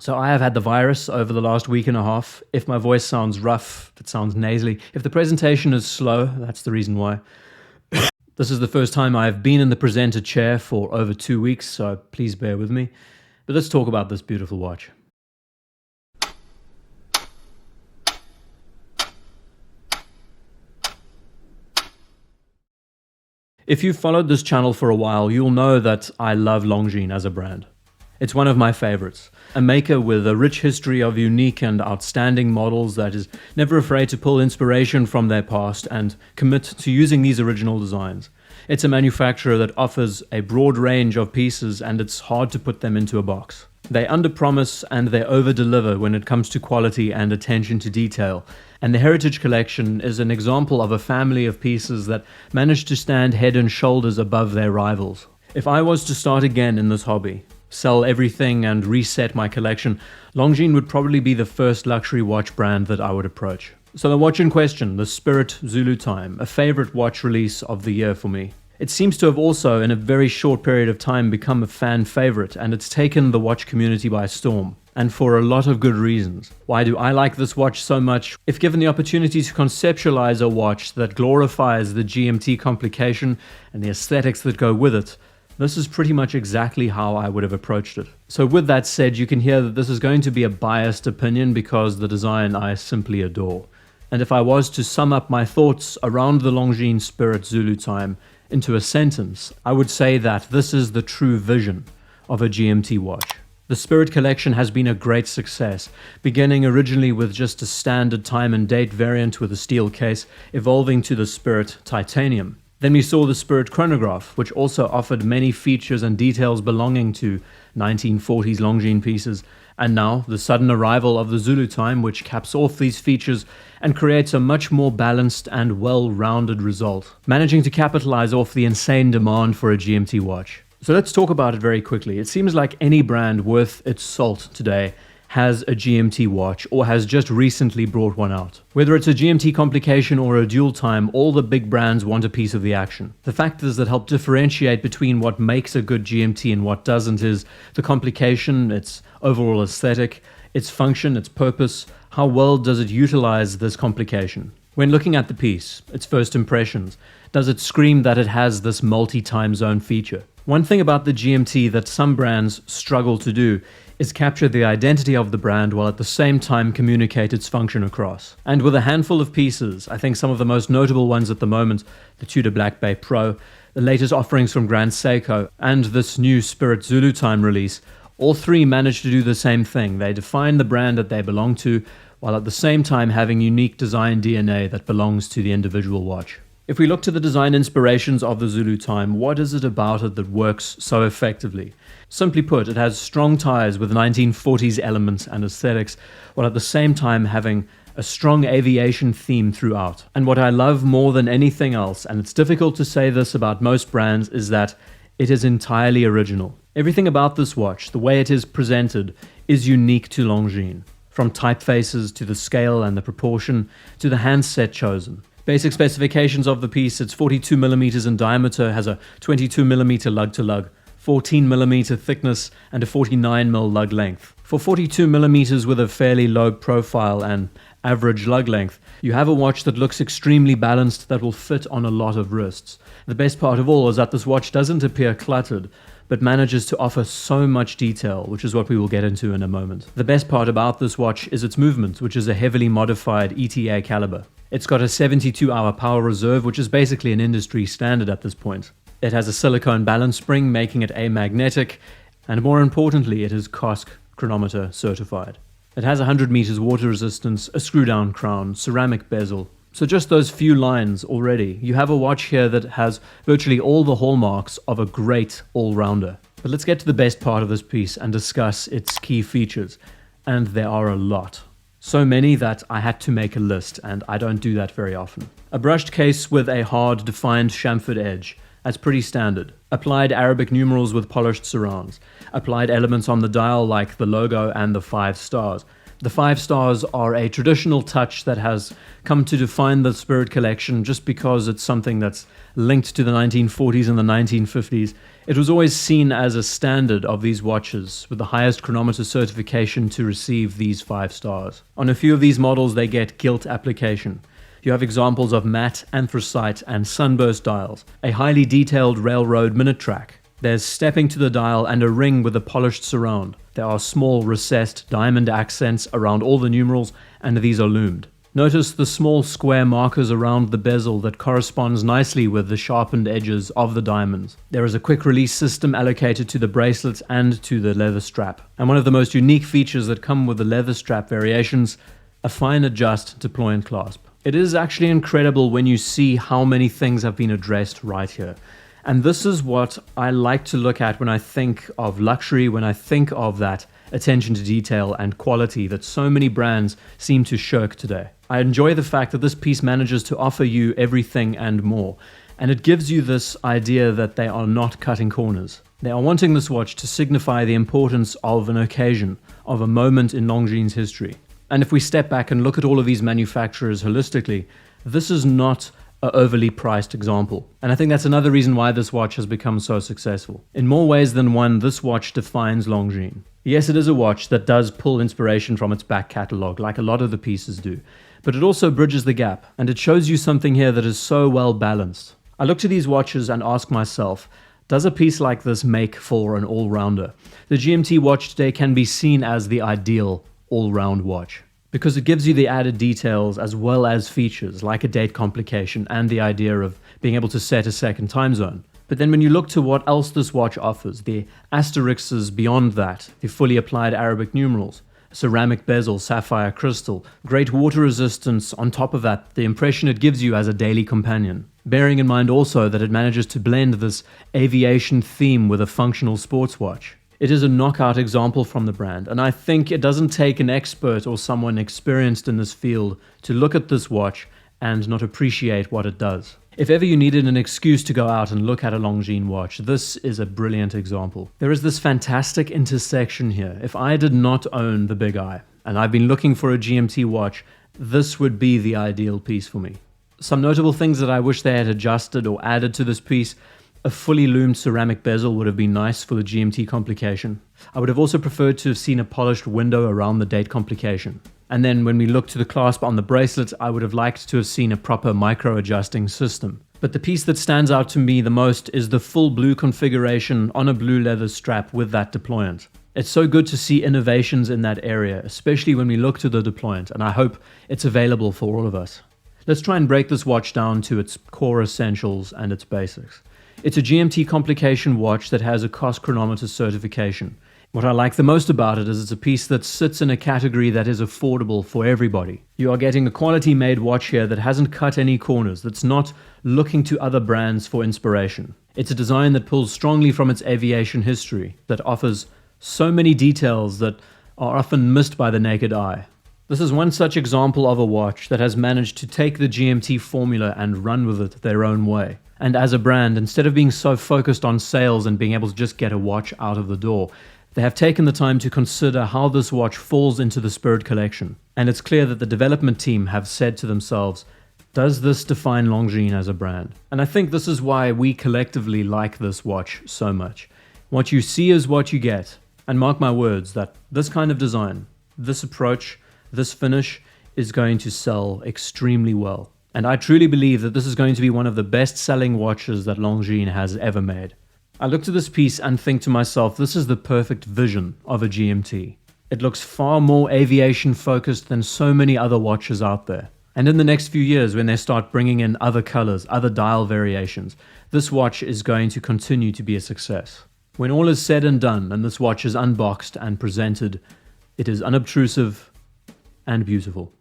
So I have had the virus over the last week and a half. If my voice sounds rough, if it sounds nasally, if the presentation is slow, that's the reason why. This is the first time I've been in the presenter chair for over 2 weeks, so please bear with me. But let's talk about this beautiful watch. If you've followed this channel for a while, you'll know that I love Longines as a brand. It's one of my favorites. A maker with a rich history of unique and outstanding models that is never afraid to pull inspiration from their past and commit to using these original designs. It's a manufacturer that offers a broad range of pieces and it's hard to put them into a box. They underpromise and they overdeliver when it comes to quality and attention to detail. And the Heritage Collection is an example of a family of pieces that managed to stand head and shoulders above their rivals. If I was to start again in this hobby, sell everything and reset my collection, Longines would probably be the first luxury watch brand that I would approach. So the watch in question, the Spirit ZuluTime, a favorite watch release of the year for me. It seems to have also, in a very short period of time, become a fan favorite, and it's taken the watch community by storm. And for a lot of good reasons. Why do I like this watch so much? If given the opportunity to conceptualize a watch that glorifies the GMT complication and the aesthetics that go with it, this is pretty much exactly how I would have approached it. So with that said, you can hear that this is going to be a biased opinion because the design I simply adore. And if I was to sum up my thoughts around the Longines Spirit ZuluTime into a sentence, I would say that this is the true vision of a GMT watch. The Spirit collection has been a great success, beginning originally with just a standard time and date variant with a steel case, evolving to the Spirit Titanium. Then we saw the Spirit Chronograph, which also offered many features and details belonging to 1940s Longines pieces, and now the sudden arrival of the ZuluTime, which caps off these features and creates a much more balanced and well-rounded result, managing to capitalize off the insane demand for a GMT watch. So let's talk about it very quickly. It seems like any brand worth its salt today has a GMT watch or has just recently brought one out. Whether it's a GMT complication or a dual time, all the big brands want a piece of the action. The factors that help differentiate between what makes a good GMT and what doesn't is the complication, its overall aesthetic, its function, its purpose, how well does it utilize this complication. When looking at the piece, its first impressions, does it scream that it has this multi-time zone feature? One thing about the GMT that some brands struggle to do is capture the identity of the brand while at the same time communicate its function across. And with a handful of pieces, I think some of the most notable ones at the moment, the Tudor Black Bay Pro, the latest offerings from Grand Seiko, and this new Spirit ZuluTime release, all three manage to do the same thing. They define the brand that they belong to, while at the same time having unique design DNA that belongs to the individual watch. If we look to the design inspirations of the ZuluTime, what is it about it that works so effectively? Simply put, it has strong ties with 1940s elements and aesthetics, while at the same time having a strong aviation theme throughout. And what I love more than anything else, and it's difficult to say this about most brands, is that it is entirely original. Everything about this watch, the way it is presented, is unique to Longines. From typefaces to the scale and the proportion to the handset chosen. Basic specifications of the piece, it's 42mm in diameter, has a 22mm lug-to-lug, 14mm thickness and a 49mm lug length. For 42mm with a fairly low profile and average lug length, you have a watch that looks extremely balanced that will fit on a lot of wrists. The best part of all is that this watch doesn't appear cluttered, but manages to offer so much detail, which is what we will get into in a moment. The best part about this watch is its movement, which is a heavily modified ETA caliber. It's got a 72-hour power reserve, which is basically an industry standard at this point. It has a silicone balance spring, making it amagnetic, and more importantly, it is COSC chronometer certified. It has 100 meters water resistance, a screw-down crown, ceramic bezel. So just those few lines already, you have a watch here that has virtually all the hallmarks of a great all-rounder. But let's get to the best part of this piece and discuss its key features. And there are a lot. So many that I had to make a list, and I don't do that very often. A brushed case with a hard, defined chamfered edge. That's pretty standard. Applied Arabic numerals with polished surrounds. Applied elements on the dial like the logo and the 5 stars. The 5 stars are a traditional touch that has come to define the Spirit collection just because it's something that's linked to the 1940s and the 1950s. It was always seen as a standard of these watches, with the highest chronometer certification to receive these 5 stars. On a few of these models, they get gilt application. You have examples of matte, anthracite, and sunburst dials, a highly detailed railroad minute track. There's stepping to the dial and a ring with a polished surround. There are small recessed diamond accents around all the numerals, and these are loomed. Notice the small square markers around the bezel that corresponds nicely with the sharpened edges of the diamonds. There is a quick release system allocated to the bracelet and to the leather strap. And one of the most unique features that come with the leather strap variations, a fine adjust deployant clasp. It is actually incredible when you see how many things have been addressed right here. And this is what I like to look at when I think of luxury, when I think of that attention to detail and quality that so many brands seem to shirk today. I enjoy the fact that this piece manages to offer you everything and more, and it gives you this idea that they are not cutting corners. They are wanting this watch to signify the importance of an occasion, of a moment in Longines history. And if we step back and look at all of these manufacturers holistically, this is not an overly priced example. And I think that's another reason why this watch has become so successful. In more ways than one, this watch defines Longines. Yes, it is a watch that does pull inspiration from its back catalogue, like a lot of the pieces do. But it also bridges the gap, and it shows you something here that is so well balanced. I look to these watches and ask myself, does a piece like this make for an all-rounder? The GMT watch today can be seen as the ideal all-round watch, because it gives you the added details as well as features like a date complication and the idea of being able to set a second time zone. But then when you look to what else this watch offers, the asterisks beyond that, the fully applied Arabic numerals, ceramic bezel, sapphire crystal, great water resistance on top of that, the impression it gives you as a daily companion. Bearing in mind also that it manages to blend this aviation theme with a functional sports watch. It is a knockout example from the brand, and I think it doesn't take an expert or someone experienced in this field to look at this watch and not appreciate what it does. If ever you needed an excuse to go out and look at a Longines watch, this is a brilliant example. There is this fantastic intersection here. If I did not own the Big Eye, and I've been looking for a GMT watch, this would be the ideal piece for me. Some notable things that I wish they had adjusted or added to this piece: a fully loomed ceramic bezel would have been nice for the GMT complication. I would have also preferred to have seen a polished window around the date complication. And then when we look to the clasp on the bracelet, I would have liked to have seen a proper micro-adjusting system. But the piece that stands out to me the most is the full blue configuration on a blue leather strap with that deployant. It's so good to see innovations in that area, especially when we look to the deployant, and I hope it's available for all of us. Let's try and break this watch down to its core essentials and its basics. It's a GMT complication watch that has a cost chronometer certification. What I like the most about it is it's a piece that sits in a category that is affordable for everybody. You are getting a quality made watch here that hasn't cut any corners, that's not looking to other brands for inspiration. It's a design that pulls strongly from its aviation history, that offers so many details that are often missed by the naked eye. This is one such example of a watch that has managed to take the GMT formula and run with it their own way. And as a brand, instead of being so focused on sales and being able to just get a watch out of the door, they have taken the time to consider how this watch falls into the Spirit collection. And it's clear that the development team have said to themselves, does this define Longines as a brand? And I think this is why we collectively like this watch so much. What you see is what you get. And mark my words that this kind of design, this approach, this finish is going to sell extremely well. And I truly believe that this is going to be one of the best-selling watches that Longines has ever made. I look to this piece and think to myself, this is the perfect vision of a GMT. It looks far more aviation-focused than so many other watches out there. And in the next few years, when they start bringing in other colors, other dial variations, this watch is going to continue to be a success. When all is said and done, and this watch is unboxed and presented, it is unobtrusive and beautiful.